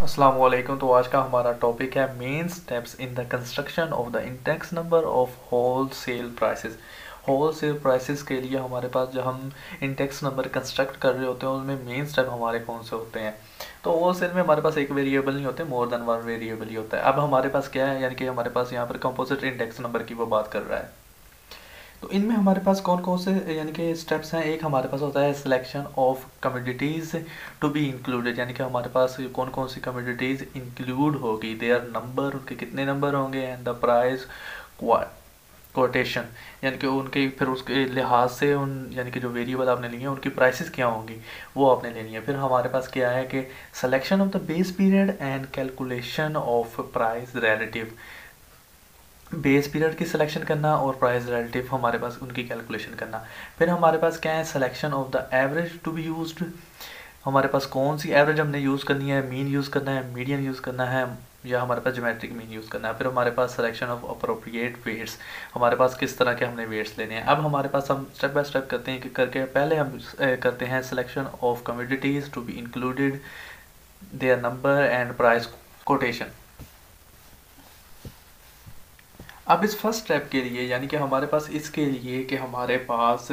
अस्सलाम वालेकुम। तो आज का हमारा टॉपिक है main steps in the construction of the index number of wholesale prices. Wholesale prices के लिए हमारे पास जो हम इंडेक्स नंबर कंस्ट्रक्ट कर रहे होते हैं उनमें मेन स्टेप हमारे कौन से होते हैं। तो होल सेल में हमारे पास एक वेरिएबल नहीं होते, मोर देन वन वेरिएबल ही होता है। अब हमारे पास क्या है, यानी कि हमारे पास यहाँ पर कंपोजिट इंडेक्स नंबर की वो बात कर रहा है। तो इनमें हमारे पास कौन कौन से यानी कि स्टेप्स हैं। एक हमारे पास होता है selection of commodities to be included, यानी कि हमारे पास कौन कौन सी कमोडिटीज़ इंक्लूड होगी, देयर नंबर, उनके कितने नंबर होंगे, एंड द प्राइस कोटेशन, यानी कि उनके फिर उसके लिहाज से उन यानी कि जो वेरिएबल आपने लिए हैं उनकी प्राइसेस क्या होंगी वो आपने लेनी है। फिर हमारे पास क्या है कि selection of the base period and calculation of price relative, base period की सिलेक्शन करना और प्राइस रिलेटिव हमारे पास उनकी कैलकुलेशन करना। फिर हमारे पास क्या है, selection of the average to be used, हमारे पास कौन सी एवरेज हमने यूज़ करनी है, मीन यूज़ करना है, मीडियन यूज़ करना है, या हमारे पास ज्योमेट्रिक मीन यूज़ करना है। फिर हमारे पास सिलेक्शन ऑफ अप्रोप्रिएट वेट्स, हमारे पास किस तरह के हमने वेट्स लेने हैं। अब हमारे पास हम स्टेप बाय स्टेप करते हैं कि करके पहले हम करते हैं selection of commodities to be included, their number and price quotation. अब इस फर्स्ट स्टेप के लिए यानी कि हमारे पास इसके लिए कि हमारे पास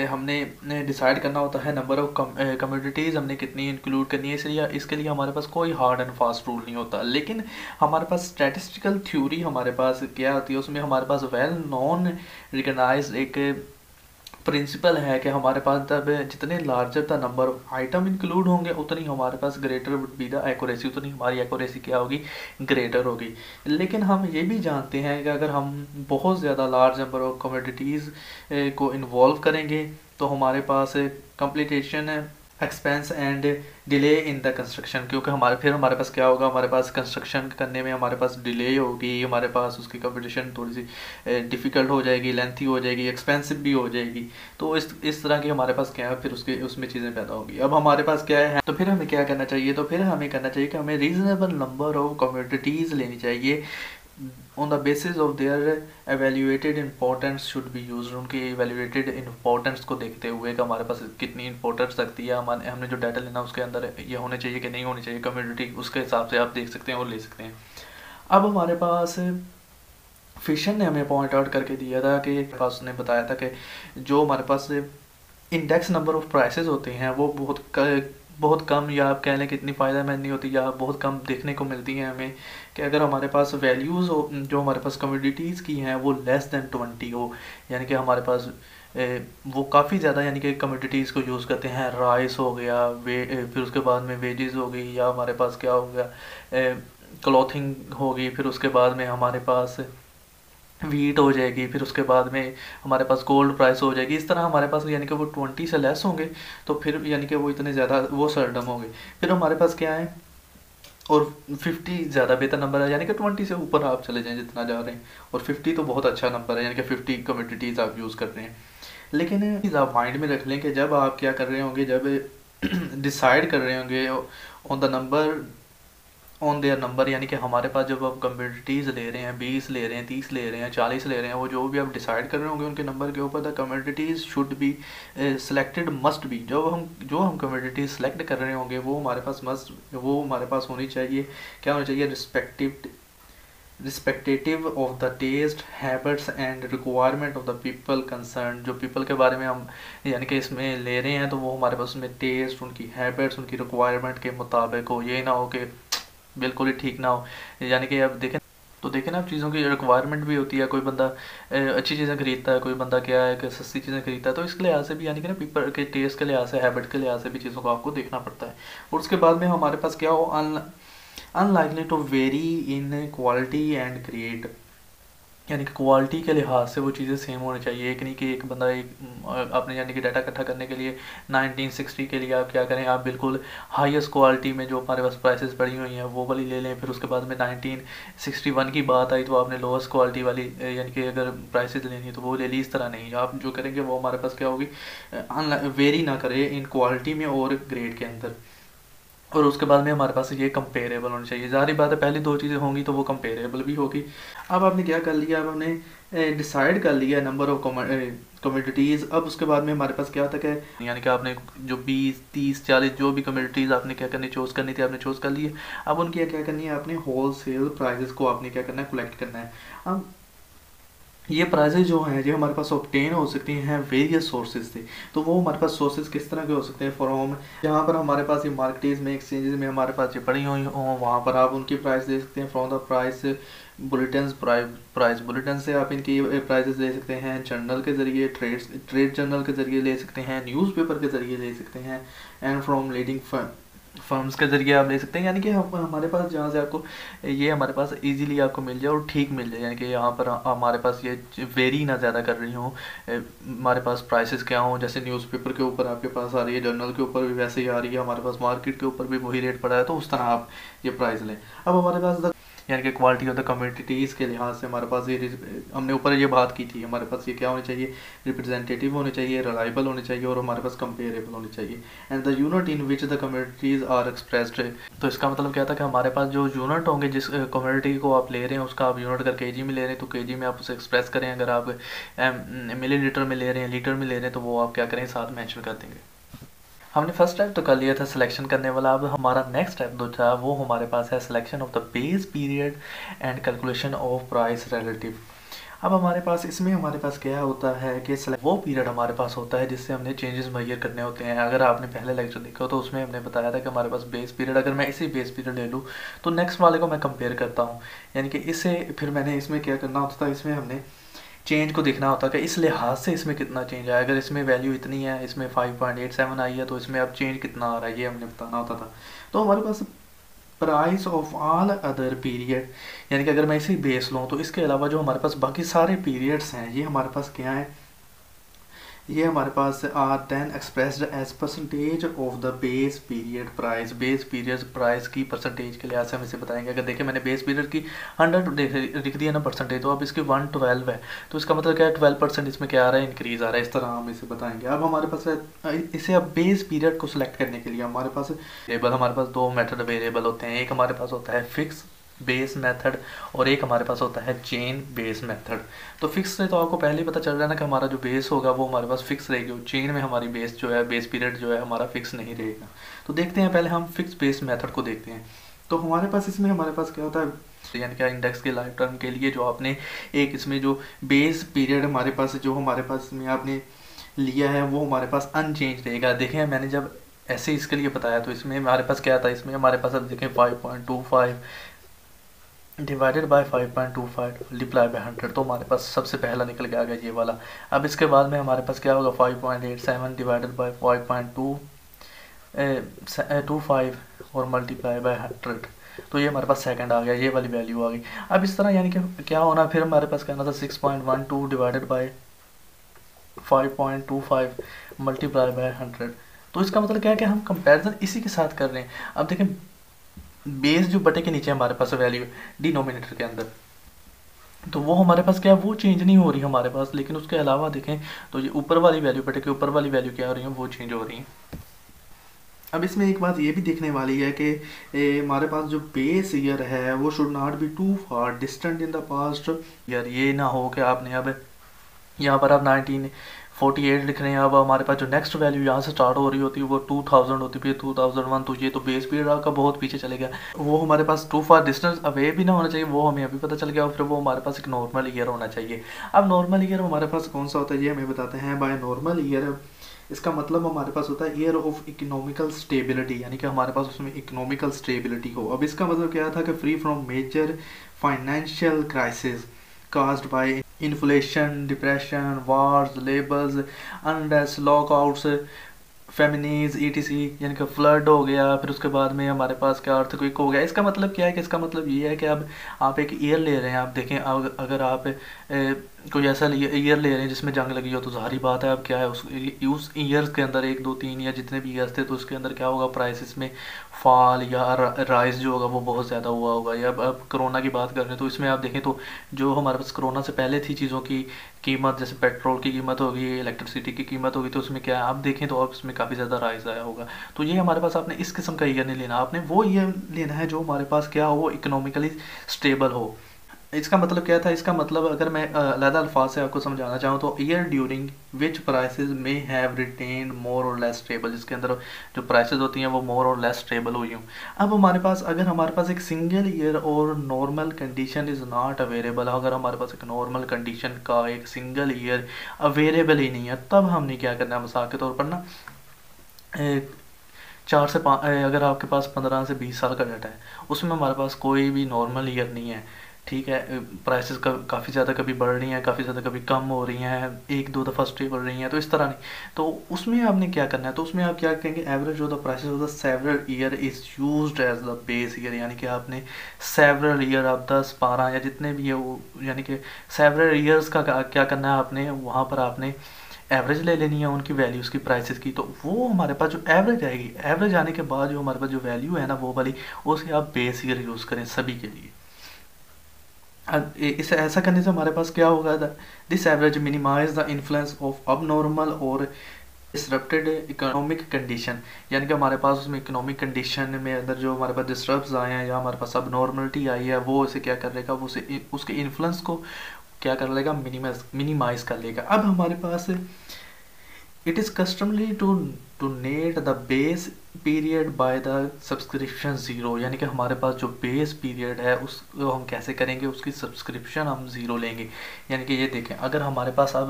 हमने डिसाइड करना होता है नंबर ऑफ कमोडिटीज़ हमने कितनी इंक्लूड करनी है। इसलिए इसके लिए हमारे पास कोई हार्ड एंड फास्ट रूल नहीं होता, लेकिन हमारे पास स्टैटिस्टिकल थ्योरी हमारे पास क्या होती है, उसमें हमारे पास वेल नॉन रिकग्नाइज्ड एक प्रिंसिपल है कि हमारे पास तब जितने larger the number of item include होंगे उतनी हमारे पास greater would be the accuracy, उतनी हमारी एक्यूरेसी क्या होगी, ग्रेटर होगी। लेकिन हम ये भी जानते हैं कि अगर हम बहुत ज़्यादा लार्ज नंबर ऑफ कमोडिटीज़ को इन्वॉल्व करेंगे तो हमारे पास computation expense and delay in the construction, क्योंकि हमारे पास क्या होगा, हमारे पास कंस्ट्रक्शन करने में हमारे पास डिले होगी, हमारे पास उसकी कंपटीशन थोड़ी सी डिफ़िकल्ट हो जाएगी, लेंथी हो जाएगी, एक्सपेंसिव भी हो जाएगी। तो इस तरह की हमारे पास क्या है, फिर उसमें चीज़ें पैदा होगी। अब हमारे पास क्या है, तो फिर हमें क्या करना चाहिए, तो फिर हमें करना चाहिए कि हमें रीज़नेबल नंबर ऑफ कमोडिटीज़ लेनी चाहिए on the basis of their evaluated importance should be used, उनकी evaluated importance को देखते हुए कि हमारे पास कितनी importance लगती है, हमने जो डाटा लेना उसके अंदर ये होने चाहिए कि नहीं होनी चाहिए कम्युनिटी, उसके हिसाब से आप देख सकते हैं और ले सकते हैं। अब हमारे पास फिशन ने हमें पॉइंट आउट करके दिया था कि पास उसने बताया था कि जो हमारे पास इंडेक्स नंबर ऑफ प्राइसेस होते हैं वो बहुत कम, या आप कह लें कि इतनी फ़ायदेमंद नहीं होती, या बहुत कम देखने को मिलती हैं हमें कि अगर हमारे पास वैल्यूज़ जो हमारे पास कमोडिटीज़ की हैं वो लेस दैन 20 हो, यानी कि हमारे पास वो काफ़ी ज़्यादा यानी कि कमोडिटीज़ को यूज़ करते हैं, राइस हो गया, फिर उसके बाद में वेजेस हो गई, या हमारे पास क्या हो गया, क्लॉथिंग होगी, फिर उसके बाद में हमारे पास वीट हो जाएगी, फिर उसके बाद में हमारे पास गोल्ड प्राइस हो जाएगी। इस तरह हमारे पास यानी कि वो 20 से लेस होंगे तो फिर यानी कि वो इतने ज़्यादा वो सरडम होंगे। फिर हमारे पास क्या है, और 50 ज़्यादा बेहतर नंबर है, यानी कि 20 से ऊपर आप चले जाएं जितना जा रहे हैं, और 50 तो बहुत अच्छा नंबर है, यानी कि 50 कमोडिटीज़ आप यूज़ कर रहे हैं। लेकिन चीज़ आप माइंड में रख लें कि जब आप क्या कर रहे होंगे, जब डिसाइड कर रहे होंगे on the number on their number, यानी कि हमारे पास जब आप कम्योडिटीज़ ले रहे हैं, 20 ले रहे हैं, 30 ले रहे हैं, 40 ले रहे हैं, वो जो भी आप डिसाइड कर रहे होंगे उनके नंबर के ऊपर, the commodities should be selected must be, जो हम कम्योडिटीज़ सेलेक्ट कर रहे होंगे वो हमारे पास हमारे पास होनी चाहिए, क्या होनी चाहिए, respective of the taste, habits and requirement of the people concern. जो पीपल के बारे में हम यानी कि इसमें ले रहे हैं तो वो हमारे पास उसमें टेस्ट, उनकी हैबिट्स, उनकी रिक्वायरमेंट के मुताबिक हो, ये ना हो कि बिल्कुल ही ठीक ना हो। यानी कि अब देखें ना, अब चीज़ों की रिक्वायरमेंट भी होती है, कोई बंदा अच्छी चीज़ें खरीदता है, कोई बंदा क्या है कि सस्ती चीज़ें खरीदता है, तो इसके लिहाज से भी यानी कि ना पीपल के टेस्ट के लिहाज से, हैबिट के लिहाज से भी चीज़ों को आपको देखना पड़ता है। और उसके बाद में हमारे पास क्या हो, unlikely to vary in quality and create, यानी कि क्वालिटी के लिहाज से वो चीज़ें सेम होनी चाहिए। एक नहीं कि एक बंदा अपने यानी कि डाटा इकट्ठा करने के लिए 1960 के लिए आप क्या करें, आप बिल्कुल हाईएस्ट क्वालिटी में जो हमारे पास प्राइसेस पड़ी हुई हैं वो वाली ले लें, फिर उसके बाद में 1961 की बात आई तो आपने लोएस्ट क्वालिटी वाली यानी कि अगर प्राइसेस लेनी है तो वो ले ली। इस तरह नहीं, आप जो करेंगे वो हमारे पास क्या होगी, वेरी ना करे इन क्वालिटी में और ग्रेड के अंदर। और उसके बाद में हमारे पास ये कंपेरेबल होनी चाहिए। ज़ाहिर बात है पहली दो चीज़ें होंगी तो वो कंपेरेबल भी होगी। अब आपने क्या कर लिया, अब हमने डिसाइड कर लिया नंबर ऑफ कम्योडिटीज़। अब उसके बाद में हमारे पास क्या होता है कि यानी कि आपने जो 20, 30, 40 जो भी कम्योडिटीज़ आपने क्या करनी चूज़ करनी थी आपने चूज़ कर ली है। अब उनकी क्या करनी है, आपने होल सेल प्राइजेस को आपने क्या करना है, कलेक्ट करना है। अब ये प्राइजेज जो हैं ये हमारे पास ऑब्टेन हो सकती हैं वेरियस सोर्सेज से। तो वो हमारे पास सोर्सेज किस तरह के हो सकते हैं, फ्रॉम जहाँ पर हमारे पास ये मार्केट्स में एक्सचेंजेस में हमारे पास ये पड़ी हुई हों वहाँ पर आप उनकी प्राइस दे सकते हैं। From the price bulletin, price bulletin से आप इनकी प्राइजेस ले सकते हैं। जर्नल के ज़रिए ट्रेड जर्नल के ज़रिए ले सकते हैं, न्यूज़पेपर के ज़रिए ले सकते हैं, एंड फ्रॉम लीडिंग फर्म्स के ज़रिए आप ले सकते हैं। यानी कि हमारे पास जहाँ से आपको ये हमारे पास इजीली आपको मिल जाए और ठीक मिल जाए। यानी कि यहाँ पर हमारे पास ये वेरी ना ज़्यादा कर रही हूँ, हमारे पास प्राइसेस क्या हों, जैसे न्यूज़पेपर के ऊपर आपके पास आ रही है, जर्नल के ऊपर भी वैसे ही आ रही है, हमारे पास मार्केट के ऊपर भी वही रेट पड़ा है, तो उस तरह आप ये प्राइस लें। अब हमारे पास यानी कि क्वालिटी ऑफ द कम्योडिटीज़ के लिहाज से हमारे पास ये हमने ऊपर ये बात की थी, हमारे पास ये क्या होनी चाहिए, रिप्रेजेंटेटिव होने चाहिए, रिलायबल होने चाहिए और हमारे पास कंपेरेबल होनी चाहिए, and the unit in which the commodities are expressed. तो इसका मतलब क्या था कि हमारे पास जो यूनिट होंगे जिस कम्योडिटी को आप ले रहे हैं उसका आप यूनिट अगर केजी में ले रहे हैं तो केजी में आप उसे एक्सप्रेस करें, अगर आप मिलीलीटर में ले रहे हैं, लीटर में ले रहे हैं, तो वो आप क्या करें, साथ मेंशन कर देंगे। हमने फर्स्ट स्टेप तो कर लिया था सिलेक्शन करने वाला। अब हमारा नेक्स्ट स्टेप जो था वो हमारे पास है selection of the base period and calculation of price relative. अब हमारे पास इसमें हमारे पास क्या होता है कि वो पीरियड हमारे पास होता है जिससे हमने चेंजेस मेजर करने होते हैं। अगर आपने पहले लेक्चर देखा हो तो उसमें हमने बताया था कि हमारे पास बेस पीरियड, अगर मैं इसी बेस पीरियड ले लूँ तो नेक्स्ट वाले को मैं कंपेयर करता हूँ, यानी कि इससे फिर मैंने इसमें क्या करना होता था, इसमें हमने चेंज को देखना होता है कि इस लिहाज से इसमें कितना चेंज आया। अगर इसमें वैल्यू इतनी है, इसमें 5.87 आई है, तो इसमें अब चेंज कितना आ रहा है ये हमने बताना होता था। तो हमारे पास price of all other period, यानी कि अगर मैं इसी बेस लूँ तो इसके अलावा जो हमारे पास बाकी सारे पीरियड्स हैं ये हमारे पास क्या है, ये हमारे पास are then expressed as percentage of the base period price. Base period price की परसेंटेज के लिहाज से हम इसे बताएंगे। अगर देखें मैंने बेस पीरियड की 100 लिख दिया ना परसेंटेज, तो अब इसकी 112 है, तो इसका मतलब क्या है 12% इसमें क्या आ रहा है, इंक्रीज आ रहा है। इस तरह हम इसे बताएंगे। अब हमारे पास इसे अब बेस पीरियड को सिलेक्ट करने के लिए हमारे पास हमारे पास दो मेथड अवेलेबल होते हैं। एक हमारे पास होता है फिक्स बेस मेथड और एक हमारे पास होता है चेन बेस मेथड। तो फिक्स से तो आपको पहले ही पता चल रहा है ना कि हमारा जो बेस होगा वो हमारे पास फिक्स रहेगी, और चेन में हमारी बेस जो है, बेस पीरियड जो है हमारा फिक्स नहीं रहेगा। तो देखते हैं पहले हम फिक्स बेस मेथड को देखते हैं। तो हमारे पास इसमें हमारे पास क्या होता है, यानी क्या इंडेक्स के लाइफ टर्म के लिए जो आपने एक इसमें जो बेस पीरियड हमारे पास जो हमारे पास में आपने लिया है वो हमारे पास अनचेंज रहेगा। देखें मैंने जब ऐसे इसके लिए बताया तो इसमें हमारे पास क्या था, इसमें हमारे पास अब देखें 5.25 डिवाइडेड बाय 5.25 मल्टीप्लाई बाय 100, तो हमारे पास सबसे पहला निकल के आ गया ये वाला। अब इसके बाद में हमारे पास क्या होगा, 5.87 डिवाइडेड बाय 5.25 और मल्टीप्लाई बाय 100, तो ये हमारे पास सेकंड आ गया, ये वाली वैल्यू आ गई। अब इस तरह यानी कि क्या होना, फिर हमारे पास कहना था 6.12 डिवाइडेड बाय 5.25 मल्टीप्लाई बाय 100। तो इसका मतलब क्या है कि हम कंपैरिजन इसी के साथ कर रहे हैं। अब देखें बेस जो बटे के नीचे हमारे पास वैल्यू डिनोमिनेटर के अंदर, तो वो हमारे पास क्या है, वो चेंज नहीं हो रही हमारे पास, लेकिन उसके अलावा देखें तो ये ऊपर वाली वैल्यू बटे के ऊपर वाली वैल्यू क्या हो रही है, वो चेंज हो रही है। अब इसमें एक बात ये भी देखने वाली है कि हमारे पास जो बेस ईयर है वो should not be too far distant in the past. यार ये ना हो कि आपने अब यहाँ पर आप 1948 लिख रहे हैं, अब हमारे पास जो नेक्स्ट वैल्यू यहाँ से स्टार्ट हो रही होती है वो 2000 होती है, 2001, तो ये तो बेस पीरियड आपका बहुत पीछे चले गया। वो हमारे पास टू फार डिस्टेंस अवे भी ना होना चाहिए, वो हमें अभी पता चल गया, और फिर वो हमारे पास एक नॉर्मल ईयर होना चाहिए। अब नॉर्मल ईयर हमारे पास कौन सा होता है ये हमें बताते हैं। बाय नॉर्मल ईयर इसका मतलब हमारे पास होता है ईयर ऑफ इकोनॉमिकल स्टेबिलिटी, यानी कि हमारे पास उसमें इकोनॉमिकल स्टेबिलिटी हो। अब इसका मतलब क्या था कि free from major financial crisis caused by inflation, depression, wars, labors, unrest, lockouts, famines ETC, यानी कि फ्लड हो गया, फिर उसके बाद में हमारे पास क्या अर्थक्वेक हो गया। इसका मतलब क्या है कि इसका मतलब ये है कि अब आप एक ईयर ले रहे हैं, आप देखें अगर आप कोई ऐसा ईयर ले रहे हैं जिसमें जंग लगी हो, तो ज़ाहिर बात है अब क्या है उस ईयर के अंदर 1, 2, 3 या जितने भी ईयर्स थे तो उसके अंदर क्या होगा, प्राइसेस में फॉल या राइज जो होगा वो बहुत ज़्यादा हुआ होगा। या अब कोरोना की बात कर रहे हैं तो इसमें आप देखें तो जो हमारे पास कोरोना से पहले थी चीज़ों की कीमत, जैसे पेट्रोल की कीमत होगी, इलेक्ट्रिसिटी की कीमत होगी, तो उसमें क्या है आप देखें तो अब इसमें काफ़ी ज़्यादा राइज आया होगा। तो ये हमारे पास आपने इस किस्म का ईयर नहीं लेना, आपने वो ईयर लेना है जो हमारे पास क्या हो, वो इकोनॉमिकली स्टेबल हो। इसका मतलब क्या था, इसका मतलब अगर मैं अलग अल्फाज से आपको समझाना चाहूँ तो ईयर ड्यूरिंग विच प्राइसेस में हैव रिटेन्ड मोर और लेस स्टेबल, जिसके अंदर जो प्राइसेस होती हैं वो मोर और लेस स्टेबल हुई हूँ। अब हमारे पास अगर हमारे पास एक सिंगल ईयर और normal condition is not available, अगर हमारे पास एक नॉर्मल कंडीशन का एक सिंगल ईयर अवेलेबल ही नहीं है, तब हमने क्या करना है, मिसाल के तौर पर ना 4 से 5, अगर आपके पास 15 से 20 साल का डाटा है, उसमें हमारे पास कोई भी नॉर्मल ईयर नहीं है, ठीक है, प्राइसेस काफ़ी ज़्यादा कभी बढ़ रही हैं, काफ़ी ज़्यादा कभी कम हो रही हैं, एक दो दफ़ा स्टेबल रही हैं, तो इस तरह नहीं। तो उसमें आपने क्या करना है, तो उसमें आप क्या कहेंगे, average of the prices of the several year is used as the base year, यानी कि आपने सेवरल ईयर, आप 10 12 या जितने भी है वो, यानी कि सेवरल ईयर्स का क्या करना है आपने, वहाँ पर आपने एवरेज ले लेनी है उनकी वैल्यूज़ की, प्राइसेस की। तो वो हमारे पास जो एवरेज आएगी, एवरेज आने के बाद जो हमारे पास जो वैल्यू है ना वो वाली, उसे आप बेस ईयर यूज़ करें सभी के लिए। इसे ऐसा करने से हमारे पास क्या होगा, this average minimize the influence of abnormal और डिसरप्टेड इकोनॉमिक कंडीशन, यानी कि हमारे पास उसमें इकोनॉमिक कंडीशन में अंदर जो हमारे पास डिस्टर्ब्स आए हैं या हमारे पास अब नॉर्मलिटी आई है, वो उसे क्या कर लेगा, वो उसे उसके इन्फ्लुएंस को क्या कर लेगा, मिनिमाइज कर लेगा। अब हमारे पास it is customarily to net the base period by the subscription zero, यानी कि हमारे पास जो बेस पीरियड है उसको हम कैसे करेंगे, उसकी सब्सक्रिप्शन हम ज़ीरो लेंगे। यानी कि ये देखें, अगर हमारे पास अब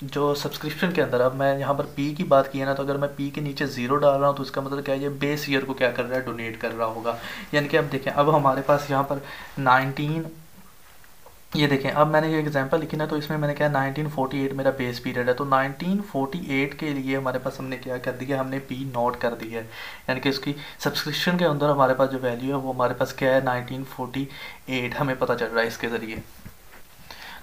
जो सब्सक्रिप्शन के अंदर, अब मैं यहाँ पर पी की बात की है ना, तो अगर मैं पी के नीचे ज़ीरो डाल रहा हूँ तो इसका मतलब क्या है, ये बेस ईयर को क्या कर रहा है, डोनेट कर रहा होगा। यानी कि अब देखें, अब हमारे पास यहाँ पर 19, ये देखें, अब मैंने ये एग्जांपल लिखी ना, तो इसमें मैंने क्या 1948 मेरा बेस पीरियड है, तो 1948 के लिए हमारे पास हमने क्या कर दिया, हमने पी नोट कर दी है, यानी कि इसकी सब्सक्रिप्शन के अंदर हमारे पास जो वैल्यू है वो हमारे पास क्या है, 1948 हमें पता चल रहा है इसके ज़रिए।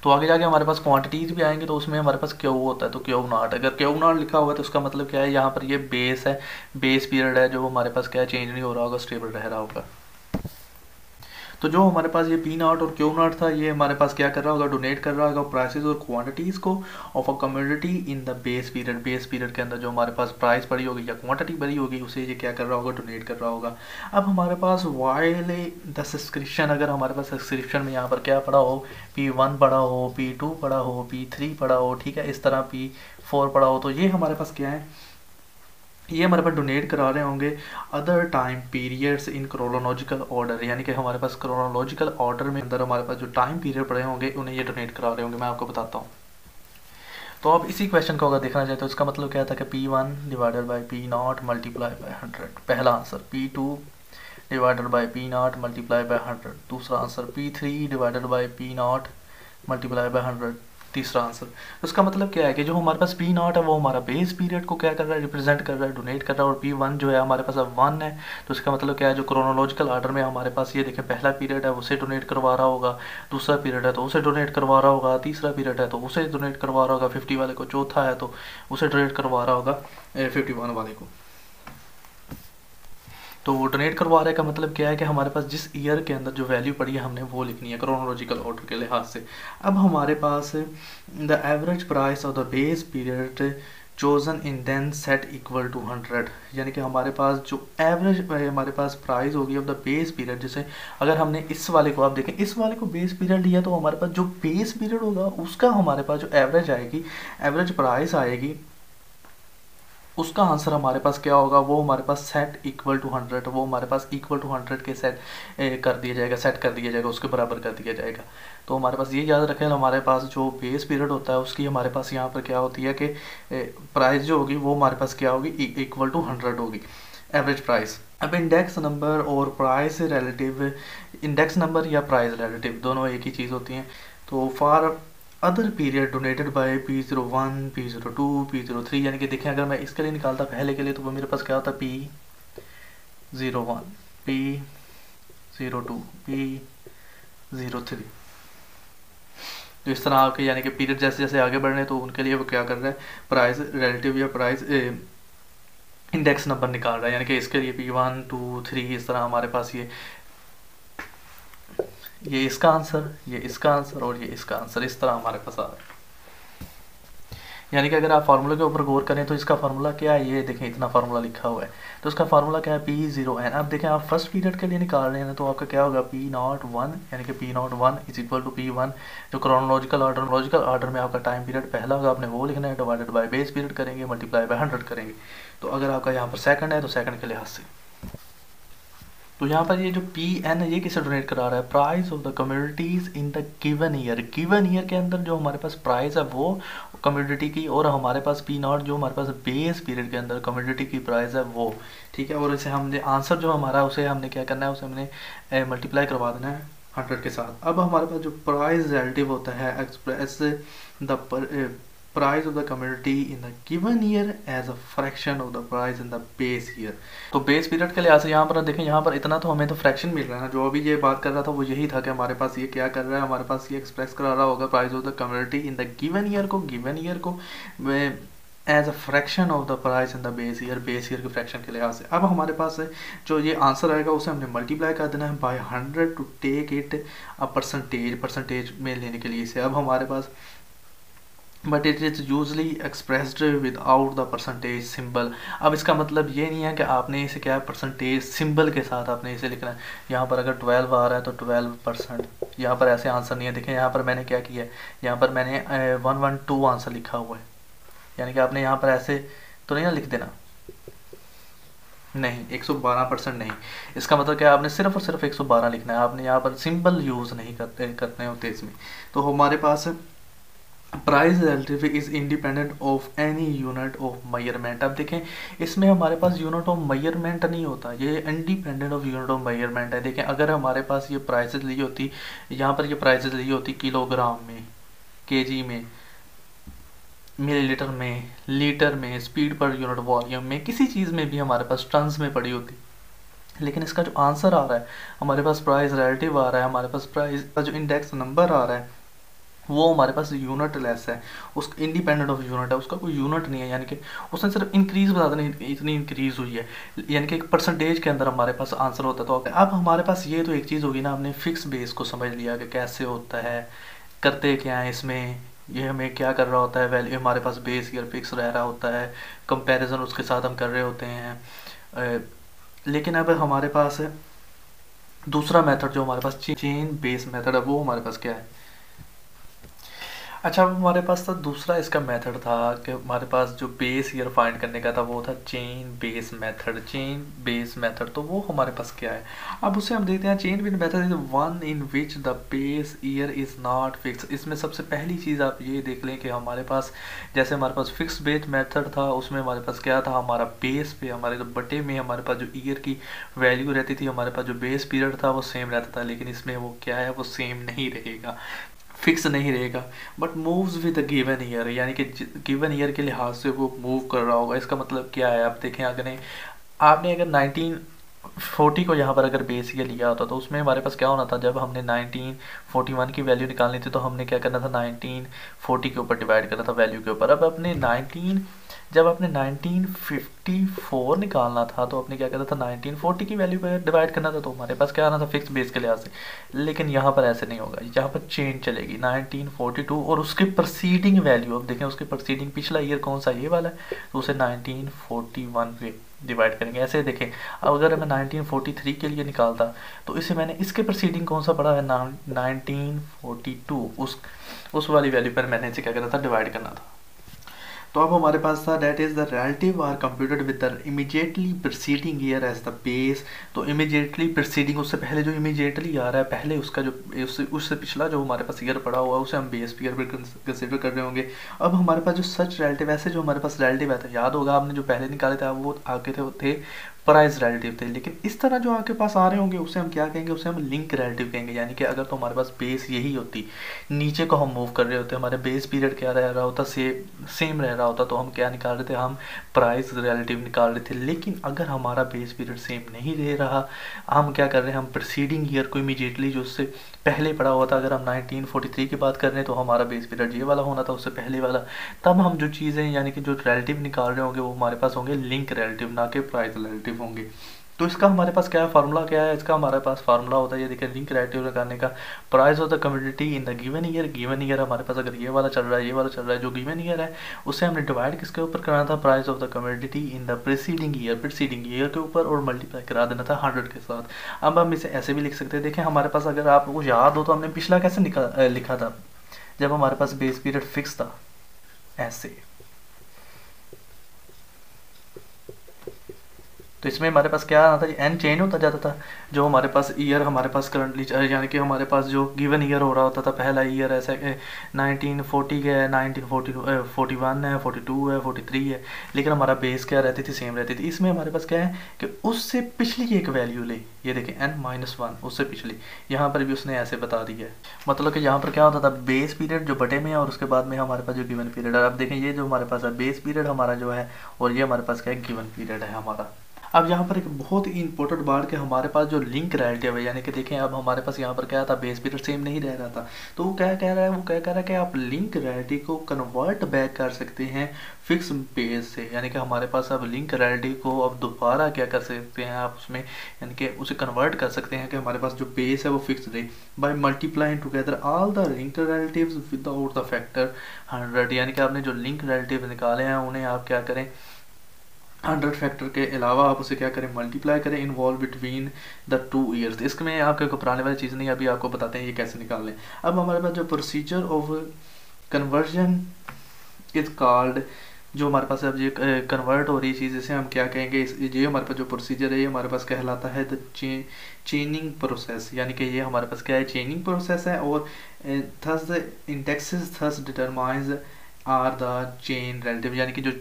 तो आगे जाके हमारे पास क्वांटिटीज़ भी आएंगे, तो उसमें हमारे पास क्यू होता है, तो क्यू नॉट, अगर क्यू नॉट लिखा हुआ है तो उसका मतलब क्या है, यहाँ पर ये बेस है, बेस पीरियड है जो हमारे पास क्या चेंज नहीं हो रहा होगा, स्टेबल रह रहा होगा। तो जो हमारे पास ये पी नॉट और क्यू नॉट था, ये हमारे पास क्या कर रहा होगा, डोनेट कर रहा होगा प्राइसेस और क्वांटिटीज़ को of a commodity in the base period, base period के अंदर जो हमारे पास प्राइस बढ़ी होगी या क्वांटिटी बढ़ी होगी, उसे ये क्या कर रहा होगा, डोनेट कर रहा होगा। अब हमारे पास वाइल द सब्सक्रिप्शन, अगर हमारे पास सब्सक्रिप्शन में यहाँ पर क्या पड़ा हो, P1 पड़ा हो, P2 पड़ा हो, P3 पड़ा हो, ठीक है, इस तरह P4 पड़ा हो, तो ये हमारे पास क्या है, ये हमारे पास डोनेट करा रहे होंगे other time periods in chronological order, यानी कि हमारे पास क्रोनोलॉजिकल ऑर्डर में अंदर हमारे पास जो टाइम पीरियड पड़े होंगे उन्हें ये डोनेट करा रहे होंगे। मैं आपको बताता हूँ। तो अब इसी क्वेश्चन को अगर देखना चाहे तो इसका मतलब क्या था कि P1 divided by P not multiply by 100, पहला answer. P2 divided by P not multiply by 100, दूसरा answer. P3 divided by P not multiply by 100, तीसरा आंसर। तो इसका मतलब क्या है कि जो हमारे पास पी नॉट है वो हमारा बेस पीरियड को क्या कर रहा है, रिप्रेजेंट कर रहा है, डोनेट कर रहा है, और P1 जो है हमारे पास अब 1 है, तो इसका मतलब क्या है, जो क्रोनोलॉजिकल ऑर्डर में हमारे पास ये देखें, पहला पीरियड है उसे डोनेट करवा रहा होगा, दूसरा पीरियड है तो उसे डोनेट करवा रहा होगा, तीसरा पीरियड है तो उसे डोनेट करवा रहा होगा 50 वाले को, चौथा है तो उसे डोनेट करवा रहा होगा 51 वाले को। तो वो डोनेट करवा रहे का मतलब क्या है कि हमारे पास जिस ईयर के अंदर जो वैल्यू पड़ी है हमने वो लिखनी है क्रोनोलॉजिकल ऑर्डर के लिहाज से। अब हमारे पास the average price of the base period chosen in then set equal to 100, यानी कि हमारे पास जो एवरेज हमारे पास प्राइस होगी ऑफ द बेस पीरियड, जैसे अगर हमने इस वाले को, आप देखें इस वाले को बेस पीरियड लिया, तो हमारे पास जो बेस पीरियड होगा उसका हमारे पास जो एवरेज आएगी, एवरेज प्राइस आएगी, उसका आंसर हमारे पास क्या होगा, वो हमारे पास सेट इक्वल टू 100, वो हमारे पास इक्वल टू 100 के सेट कर दिया जाएगा, सेट कर दिया जाएगा, उसके बराबर कर दिया जाएगा। तो हमारे पास ये याद रखें, हमारे पास जो बेस पीरियड होता है उसकी हमारे पास यहाँ पर क्या होती है कि प्राइस जो होगी वो हमारे पास क्या होगी, इक्वल टू 100 होगी एवरेज प्राइस। अब इंडेक्स नंबर और प्राइस रिलेटिव, इंडेक्स नंबर या प्राइस रिलेटिव दोनों एक ही चीज़ होती हैं। तो for other period donated bye P01, P02, P03, यानी कि देखें अगर मैं इसके लिए निकालता पहले के लिए तो वो मेरे पास क्या होता, P01, P02, P03। तो इस तरह आपके यानी कि पीरियड जैसे जैसे आगे बढ़ रहे हैं तो उनके लिए वो क्या कर रहा है, प्राइस रिलेटिव या प्राइस इंडेक्स नंबर निकाल रहा है, यानी कि इसके लिए P1, 2, 3 इस तरह हमारे पास ये इसका आंसर, ये इसका आंसर और ये इसका आंसर, इस तरह हमारे पास आ रहा है। यानी कि अगर आप फार्मूले के ऊपर गौर करें तो इसका फार्मूला क्या है, ये देखें इतना फार्मूला लिखा हुआ है, तो इसका फार्मूला क्या है, P0n। अब देखें आप फर्स्ट पीरियड के लिए निकाल रहे हैं तो आपका क्या होगा, P01 यानी कि P01 is equal to P1, जो क्रोनोलॉजिकल ऑर्डर में आपका टाइम पीरियड पहला होगा, आपने वो लिखना है, डिवाइडेड बाय बेस पीरियड करेंगे, मल्टीप्लाई बाय 100 करेंगे। तो अगर आपका यहाँ पर सेकंड है तो सेकंड के लिहाज से, तो यहाँ पर ये जो पी एन ये किसे डोनेट करा रहा है, price of the communities in the given year. Given year के अंदर जो हमारे पास प्राइस है वो कम्युनिटी की, और हमारे पास पी नॉट जो हमारे पास बेस पीरियड के अंदर कम्युनिटी की प्राइस है वो, ठीक है। और इसे हमने आंसर जो हमारा उसे हमने क्या करना है, उसे हमने मल्टीप्लाई करवा देना है 100 के साथ। अब हमारे पास जो प्राइस रिलेटिव होता है, express the price of the community in the given year as a fraction of the price in the base year. तो बेस पीरियड के लिहाज से यहाँ पर देखें, यहाँ पर इतना तो हमें तो फ्रैक्शन मिल रहा है ना, जो अभी ये बात कर रहा था वो यही था कि हमारे पास ये क्या कर रहा है, हमारे पास ये एक्सप्रेस करा रहा होगा price of the community in the given year को as a fraction of the price in the base year के फ्रैक्शन के लिहाज से। अब हमारे पास जो ये आंसर आएगा उसे हमने मल्टीप्लाई कर देना है by 100 to take it a percentage में लेने के लिए इसे। अब हमारे पास but it is usually expressed without the percentage symbol. अब इसका मतलब ये नहीं है कि आपने इसे क्या है परसेंटेज सिंबल के साथ आपने इसे लिखना है। यहाँ पर अगर 12 आ रहा है तो 12%, यहाँ पर ऐसे आंसर नहीं है। देखें यहाँ पर मैंने क्या किया है, यहाँ पर मैंने 112 आंसर लिखा हुआ है, यानी कि आपने यहाँ पर ऐसे तो नहीं ना लिख देना, नहीं 112% नहीं, इसका मतलब क्या है आपने सिर्फ और सिर्फ 112 लिखना है, आपने यहाँ पर सिंबल यूज़ नहीं करते होते इसमें। तो हमारे पास price relative is independent of any unit of measurement. अब देखें इसमें हमारे पास यूनिट ऑफ मेजरमेंट नहीं होता, ये independent of unit of measurement है। देखें अगर हमारे पास ये प्राइसेस ली होती, यहाँ पर ये प्राइसेस ली होती किलोग्राम में, केजी में, मिलीलीटर में, लीटर में, स्पीड पर यूनिट वॉल्यूम में, किसी चीज़ में भी हमारे पास टन्स में पड़ी होती, लेकिन इसका जो आंसर आ रहा है हमारे पास प्राइस रिलेटिव आ रहा है, हमारे पास प्राइस का जो इंडेक्स नंबर आ रहा है वो हमारे पास यूनिट लेस है, उस इंडिपेंडेंट ऑफ यूनिट है, उसका कोई यूनिट नहीं है, यानी कि उसने सिर्फ इंक्रीज बता देना इतनी इंक्रीज हुई है, यानी कि एक परसेंटेज के अंदर हमारे पास आंसर होता है। तो अब हमारे पास ये तो एक चीज़ होगी ना, हमने फिक्स बेस को समझ लिया कि कैसे होता है, करते क्या है इसमें, ये हमें क्या कर रहा होता है, वैल्यू हमारे पास बेस ईयर फिक्स रह रहा होता है, कंपैरिजन उसके साथ हम कर रहे होते हैं। लेकिन अब हमारे पास दूसरा मेथड जो हमारे पास चेन बेस मेथड है, वो हमारे पास क्या है। अच्छा, हमारे पास था दूसरा इसका मेथड था कि हमारे पास जो बेस ईयर फाइंड करने का था वो था चेन बेस मेथड। तो वो हमारे पास क्या है, अब उसे हम देखते हैं। Chain base method is one in which the base year is not fix. इसमें सबसे पहली चीज़ आप ये देख लें कि हमारे पास जैसे हमारे पास फिक्स बेस मेथड था, उसमें हमारे पास क्या था, हमारा बेस पे हमारे जो बटे में हमारे पास जो ईयर की वैल्यू रहती थी, हमारे पास जो बेस पीरियड था वो सेम रहता था। लेकिन इसमें वो क्या है, वो सेम नहीं रहेगा, फिक्स नहीं रहेगा, but moves with the given year, यानी कि गिवन ईयर के लिहाज से वो मूव कर रहा होगा। इसका मतलब क्या है, आप देखें अगर आपने अगर 1940 को यहाँ पर अगर बेस ईयर लिया होता तो उसमें हमारे पास क्या होना था, जब हमने 1941 की वैल्यू निकालनी थी तो हमने क्या करना था, 1940 के ऊपर डिवाइड करना था वैल्यू के ऊपर। अब अपने जब आपने 1954 निकालना था तो आपने क्या करना था, 1940 की वैल्यू पर डिवाइड करना था, तो हमारे पास क्या आना था, फिक्स बेस के लिहाज से। लेकिन यहाँ पर ऐसे नहीं होगा, यहाँ पर चेंज चलेगी 1942 और उसके प्रोसीडिंग वैल्यू। अब देखें उसके प्रोसीडिंग पिछला ईयर कौन सा, ये वाला है, तो उसे 1941 पे डिवाइड करेंगे। ऐसे देखें अब अगर मैं 1943 के लिए निकालता तो इसे मैंने इसके प्रोसीडिंग कौन सा पढ़ा है, 1942, उस वाली वैल्यू पर मैंने इसे क्या करना था, डिवाइड करना था। तो अब हमारे पास था that is the relative are computed with the immediately preceding year as the base. तो इमीडिएटली प्रीसीडिंग, उससे पहले जो इमीडिएटली आ रहा है, पहले उसका जो उससे पिछला जो हमारे पास ईयर पड़ा हुआ है उसे हम बेस ईयर पर कंसिडर कर रहे होंगे। अब हमारे पास जो सच रिलेटिव, ऐसे जो हमारे पास रिलेटिव आता है, याद होगा आपने जो पहले निकाले थे वो आगे थे प्राइस रिलेटिव थे, लेकिन इस तरह जो आपके पास आ रहे होंगे उसे हम क्या कहेंगे, उसे हम लिंक रिलेटिव कहेंगे। यानी कि अगर तो हमारे पास बेस यही होती, नीचे को हम मूव कर रहे होते, हमारे बेस पीरियड क्या रह रहा होता, सेम रह रहा होता, तो हम क्या निकाल रहे थे, हम प्राइस रिलेटिव निकाल रहे थे। लेकिन अगर हमारा बेस पीरियड सेम नहीं रह रहा, हम क्या कर रहे हैं, हम प्रीसीडिंग ईयर को इमीडिएटली जो उससे पहले पड़ा हुआ था, अगर हम 1943 की बात कर रहे हैं तो हमारा बेस पीरियड ये वाला होना था, उससे पहले वाला। तब हम जो चीज़ें यानी कि जो रिलेटिव निकाल रहे होंगे वो हमारे पास होंगे लिंक रिलेटिव, ना कि प्राइस रिलेटिव होंगे। तो इसका हमारे पास क्या है, फार्मूला क्या है, इसका हमारे पास फार्मूला होता है, ये देखिए लिंक रिलेटिव निकालने का, price of the commodity in the given year हमारे पास अगर ये वाला चल रहा है, ये वाला चल रहा है, जो गिवन ईयर है उससे हमने डिवाइड किसके ऊपर करना था, price of the commodity in the preceding year के ऊपर, और मल्टीप्लाई करा देना था 100 के साथ। अब हम इसे ऐसे भी लिख सकते हैं, देखें हमारे पास अगर आपको याद हो तो हमने पिछला कैसे लिखा था, जब हमारे पास बेस पीरियड फिक्स था, ऐसे। तो इसमें हमारे पास क्या आता था, एन चेंज होता जाता था, जो हमारे पास ईयर हमारे पास करंटली यानी कि हमारे पास जो गिवन ईयर हो रहा होता था, पहला ईयर ऐसा 1940 का है, 1941 है, 42 है, 43 है, लेकिन हमारा बेस क्या रहती थी, सेम रहती थी। इसमें हमारे पास क्या है कि उससे पिछली एक वैल्यू ले, ये देखें n-1 उससे पिछली, यहाँ पर भी उसने ऐसे बता दिया है, मतलब कि यहाँ पर क्या होता था, बेस पीरियड जो बटे में है और उसके बाद में हमारे पास जो गिवन पीरियड है। अब देखें ये जो हमारे पास है बेस पीरियड हमारा जो है, और ये हमारे पास क्या है, गिवन पीरियड है हमारा। अब यहाँ पर एक बहुत ही इंपॉर्टेंट बात कि हमारे पास जो लिंक रिलेटिव है, यानी कि देखें अब हमारे पास यहाँ पर क्या था, बेस पीरियड सेम नहीं रह रहा था, तो वो क्या कह रहा है, वो क्या कह रहा है कि आप लिंक रिलेटिव को कन्वर्ट बैक कर सकते हैं फिक्स बेस से, यानी कि हमारे पास अब लिंक रिलेटिव को अब दोबारा क्या कर सकते हैं आप उसमें, यानी कि उसे कन्वर्ट कर सकते हैं कि हमारे पास जो बेस है वो फिक्स रहे, by multiplying together all the link relatives without the factor 100, यानी कि आपने जो लिंक रिलेटिव निकाले हैं उन्हें आप क्या करें, 100 फैक्टर के अलावा आप उसे क्या करें, मल्टीप्लाई करें इन्वॉल्व बिटवीन द 2 ईयर्स। इसमें आपके घबराने वाली चीज़ नहीं, अभी आपको बताते हैं ये कैसे निकाल लें। अब हमारे पास जो procedure of conversion is called, जो हमारे पास अब ये कन्वर्ट हो रही चीज़, इसे हम क्या कहेंगे, ये हमारे पास जो प्रोसीजर है ये हमारे पास कहलाता है द चेनिंग प्रोसेस, यानी कि ये हमारे पास क्या है, चेनिंग प्रोसेस है, और thus the indexes thus determines are the chain relative, यानी कि जो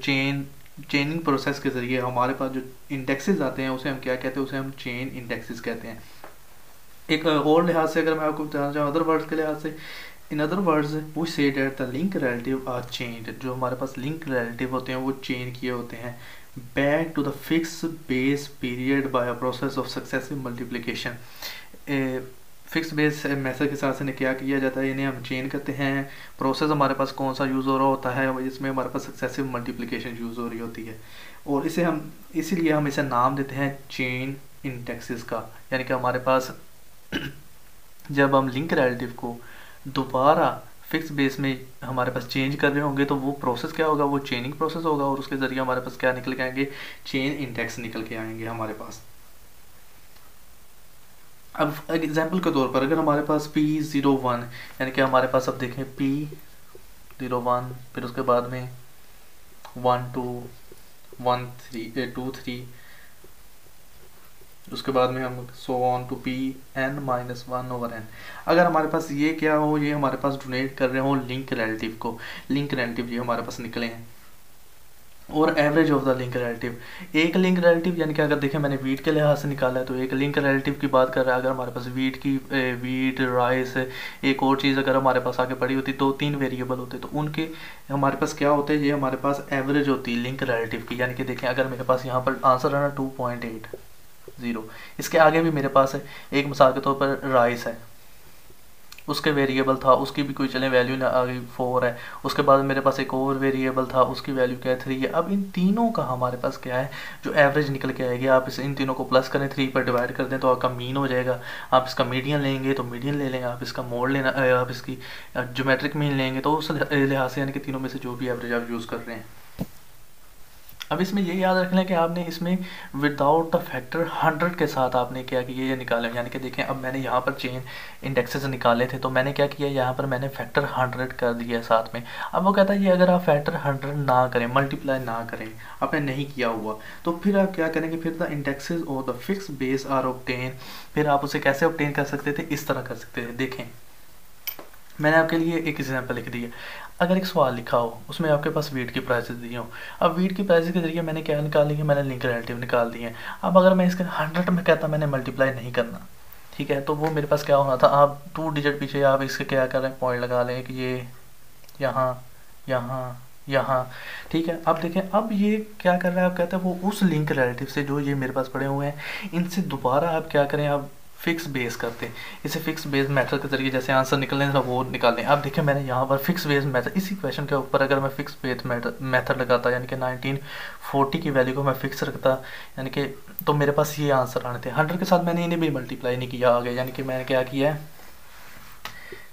चेनिंग प्रोसेस के ज़रिए हमारे पास जो इंडेक्सेस आते हैं उसे हम क्या कहते हैं, उसे हम चेन इंडेक्सेस कहते हैं। एक और लिहाज से अगर मैं आपको बताना चाहूँ, अदर वर्ड्स के लिहाज से, in other words we say that the link relative are changed, जो हमारे पास लिंक रिलेटिव होते हैं वो चेंज किए होते हैं back to the fix base period by a process of successive multiplication. Fix base method के साथ इन्हें क्या किया जाता है, इन्हें हम चेन करते हैं, प्रोसेस हमारे पास कौन सा यूज़ हो रहा होता है, इसमें हमारे पास सक्सेसिव मल्टीप्लिकेशन यूज़ हो रही होती है, और इसे हम इसीलिए हम इसे नाम देते हैं चेन इंडेक्सेस का। यानी कि हमारे पास जब हम लिंक रिलेटिव को दोबारा फिक्स बेस में हमारे पास चेंज कर रहे होंगे तो वो प्रोसेस क्या होगा, वो चेनिंग प्रोसेस होगा, और उसके ज़रिए हमारे पास क्या निकल के आएंगे, चेन इंडेक्स निकल के आएंगे हमारे पास। अब एग्जाम्पल के तौर पर अगर हमारे पास P01, यानी कि हमारे पास अब देखें P01, फिर उसके बाद में 1 2 1 3 2 3, उसके बाद में हम सो ऑन टू Pn-1/n। अगर हमारे पास ये क्या हो, ये हमारे पास डोनेट कर रहे हो लिंक रिलेटिव को, लिंक रिलेटिव ये हमारे पास निकले हैं, और average of the link relative, एक लिंक रिलेटिव, यानी कि अगर देखें मैंने वीट के लिहाज से निकाला है तो एक लिंक रिलेटिव की बात कर रहा है। अगर हमारे पास वीट राइस एक और चीज़ अगर हमारे पास आगे पड़ी होती, 2-3 वेरिएबल होते, तो उनके हमारे पास क्या होते हैं, ये हमारे पास एवरेज होती है लिंक रिलेटिव की। यानी कि देखें अगर मेरे पास यहाँ पर आंसर है ना 2.80, इसके आगे भी मेरे पास है एक मिसाल के तौर पर राइस है, उसके वेरिएबल था, उसकी भी कोई चले वैल्यू ना आ गई 4 है, उसके बाद मेरे पास एक और वेरिएबल था, उसकी वैल्यू क्या है 3 है। अब इन तीनों का हमारे पास क्या है, जो एवरेज निकल के आएगी, आप इसे इन तीनों को प्लस करें, 3 पर डिवाइड कर दें तो आपका मीन हो जाएगा। आप इसका मीडियन लेंगे तो मीडियन ले लें, आप इसका मोड लेना, आप इसकी ज्योमेट्रिक मीन लेंगे तो उस लिहाज से, यानी कि तीनों में से जो भी एवरेज आप यूज़ कर रहे हैं। अब इसमें ये याद रख लें कि आपने इसमें विदाउट द फैक्टर 100 के साथ आपने क्या किया, ये निकाले, यानी कि देखें अब मैंने यहाँ पर चेन इंडेक्सेस निकाले थे तो मैंने क्या किया, यहाँ पर मैंने फैक्टर 100 कर दिया साथ में। अब वो कहता है ये अगर आप फैक्टर 100 ना करें, मल्टीप्लाई ना करें, आपने नहीं किया हुआ, तो फिर आप क्या करेंगे, फिर द इंडेक्सेस और the fix base are obtain, फिर आप उसे कैसे ऑब्टेन कर सकते थे, इस तरह कर सकते थे। देखें मैंने आपके लिए एक एग्जांपल लिख दिया, अगर एक सवाल लिखा हो उसमें आपके पास वीट की प्राइसेस दी हो, अब वीट की प्राइसेस के जरिए मैंने क्या निकाली है, मैंने लिंक रिलेटिव निकाल दी है। अब अगर मैं इसके 100 में कहता मैंने मल्टीप्लाई नहीं करना, ठीक है, तो वो मेरे पास क्या होना था, आप 2 डिजिट पीछे आप इसके क्या कर रहे हैं, पॉइंट लगा लें कि ये यहाँ यहाँ यहाँ, ठीक है। अब देखें अब ये क्या कर रहा है, आप कहते हैं वो उस लिंक रिलेटिव से जो ये मेरे पास पड़े हुए हैं, इनसे दोबारा आप क्या करें, आप फिक्स बेस करते हैं, इसे फिक्स बेस मेथड के जरिए जैसे आंसर निकलने था वो निकालें। अब देखिए मैंने यहाँ पर फिक्स बेस मेथड, इसी क्वेश्चन के ऊपर अगर मैं फिक्स बेस मेथड लगाता यानी कि 1940 की वैल्यू को मैं फिक्स रखता, यानी कि तो मेरे पास ये आंसर आने थे। 100 के साथ मैंने इन्हें भी मल्टीप्लाई नहीं किया आगे, यानी कि मैंने क्या किया है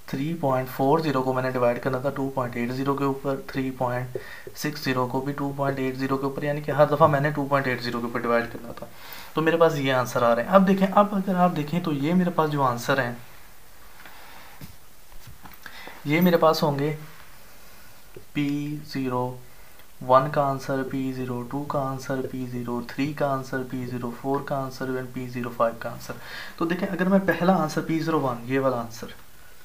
3.40 को मैंने डिवाइड करना था 2.80 के ऊपर, 3.60 को भी 2.80 के ऊपर, यानी कि हर दफ़ा मैंने 2.80 के ऊपर डिवाइड करना था। तो मेरे पास ये आंसर आ रहे हैं। अब देखें, अब अगर आप देखें तो ये मेरे पास जो आंसर हैं ये मेरे पास होंगे P01 का आंसर, P02 का आंसर, P03 का आंसर, P04 का आंसर एंड P05 का आंसर। तो देखें अगर मैं पहला आंसर P01 ये वाला आंसर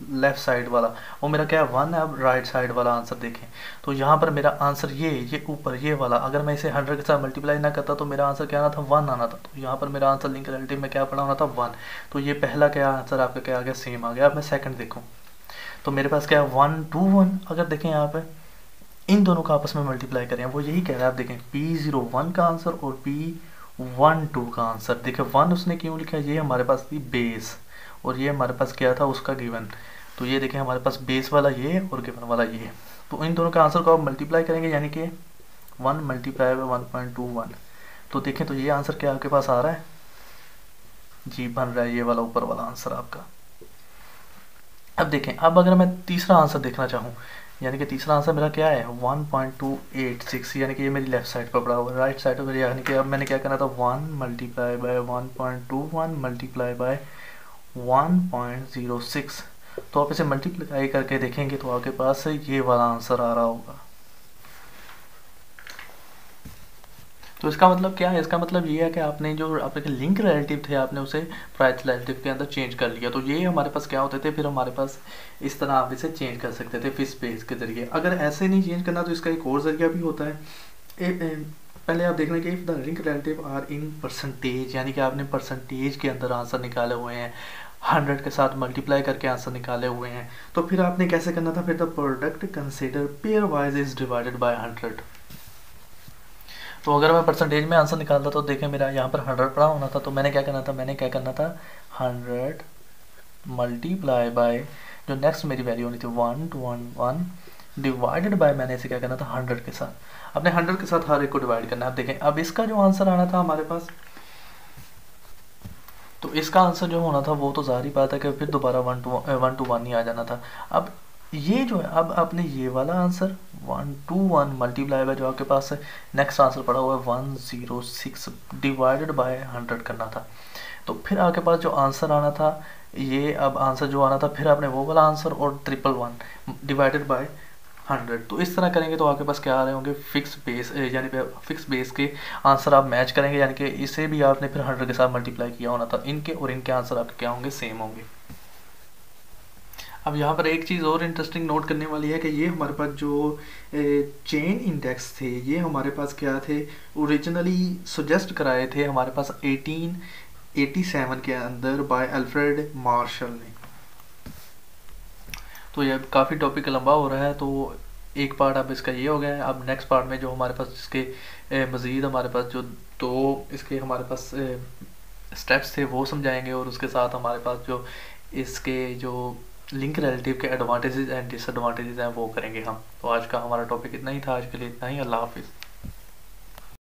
लेफ्ट साइड वाला वो मेरा क्या है 1 है। अब राइट साइड वाला आंसर देखें तो यहाँ पर मेरा आंसर ये ऊपर ये वाला, अगर मैं इसे 100 के साथ मल्टीप्लाई ना करता तो मेरा आंसर क्या आना था 1 आना था। तो यहाँ पर मेरा आंसर लिंक रिलेटिव में क्या पड़ा होना था 1। तो ये पहला क्या आंसर आपका क्या आ गया सेम आ गया। अब मैं सेकंड देखूँ तो मेरे पास क्या है 1 2 1। अगर देखें यहाँ पे इन दोनों का आपस में मल्टीप्लाई करें वो यही कह रहा है। आप देखें P01 का आंसर और P12 का आंसर, देखें 1 उसने क्यों लिखा, ये हमारे पास थी बेस और ये हमारे पास क्या था उसका गिवन। तो ये देखें हमारे पास बेस वाला ये और गिवन वाला ये, तो इन दोनों का आंसर को आप मल्टीप्लाई करेंगे यानी कि 1 मल्टीप्लाई बाय 1.21। तो देखें तो ये आंसर क्या आपके पास आ रहा है जी, बन रहा है ये वाला ऊपर वाला आंसर आपका। अब देखें, अब अगर मैं तीसरा आंसर देखना चाहूँ यानी कि तीसरा आंसर मेरा क्या है 1.286, यानी कि ये मेरी लेफ्ट साइड पर पड़ा हुआ है। राइट साइड पर यानी कि अब मैंने क्या करना था 1 मल्टीप्लाई बाय 1.21 मल्टीप्लाई बाय 1.06। तो आप इसे मल्टीप्लाई करके देखेंगे तो आपके पास ये वाला आंसर आ रहा होगा। तो इसका मतलब क्या है, इसका मतलब ये है कि आपने जो आपके लिंक रिलेटिव थे आपने उसे प्राइस रिलेटिव के अंदर चेंज कर लिया। तो ये हमारे पास क्या होते थे, फिर हमारे पास इस तरह आप इसे चेंज कर सकते थे फिक्स बेस के जरिए। अगर ऐसे नहीं चेंज करना तो इसका एक और जरिया भी होता है। पहले आप देखना कि if the link relative are in percentage, यानी कि आपने परसेंटेज के अंदर आंसर निकाले हुए हैं, 100 के साथ मल्टीप्लाई करके आंसर निकाले हुए हैं, तो फिर आपने कैसे करना था, फिर the product consider pair wise is divided by 100। तो अगर मैं परसेंटेज में आंसर निकालता तो देखें मेरा यहाँ पर 100 पड़ा होना था। तो मैंने क्या करना था 100 मल्टीप्लाई बाय जो नेक्स्ट मेरी वैल्यू होनी थी 1 डिवाइडेड बाय मैंने इसे क्या करना था 100 के साथ, अपने 100 के साथ हर एक को डिवाइड करना है। अब देखें अब इसका जो आंसर आना था हमारे पास, तो इसका आंसर जो होना था वो तो जाहिर बात है कि फिर दोबारा 1 to 1 ही आ जाना था। अब ये जो है अब आपने ये वाला आंसर 1 to 1 मल्टीप्लाई बाय जो आपके पास है नेक्स्ट आंसर पड़ा हुआ है 106 डिवाइडेड बाय 100 करना था। तो फिर आपके पास जो आंसर आना था ये, अब आंसर जो आना था फिर आपने वो वाला आंसर और 111 डिवाइडेड बाय 100। तो इस तरह करेंगे तो आपके पास क्या आ रहे होंगे फिक्स बेस, यानी कि फिक्स बेस के आंसर आप मैच करेंगे, यानी कि इसे भी आपने फिर 100 के साथ मल्टीप्लाई किया होना था। इनके और इनके आंसर आपके क्या होंगे सेम होंगे। अब यहाँ पर एक चीज़ और इंटरेस्टिंग नोट करने वाली है कि ये हमारे पास जो चेन इंडेक्स थे ये हमारे पास क्या थे, ओरिजिनली सजेस्ट कराए थे हमारे पास 1887 के अंदर बाय अल्फ्रेड मार्शल ने। तो ये काफ़ी टॉपिक लंबा हो रहा है, तो एक पार्ट अब इसका ये हो गया है। अब नेक्स्ट पार्ट में जो हमारे पास इसके मज़ीद हमारे पास जो दो इसके हमारे पास स्टेप्स थे वो समझाएंगे, और उसके साथ हमारे पास जो इसके जो लिंक रिलेटिव के एडवांटेजेस एंड डिसएडवांटेजेस हैं वो करेंगे हम। तो आज का हमारा टॉपिक इतना ही था, आज के लिए इतना ही। अल्लाह हाफिज़।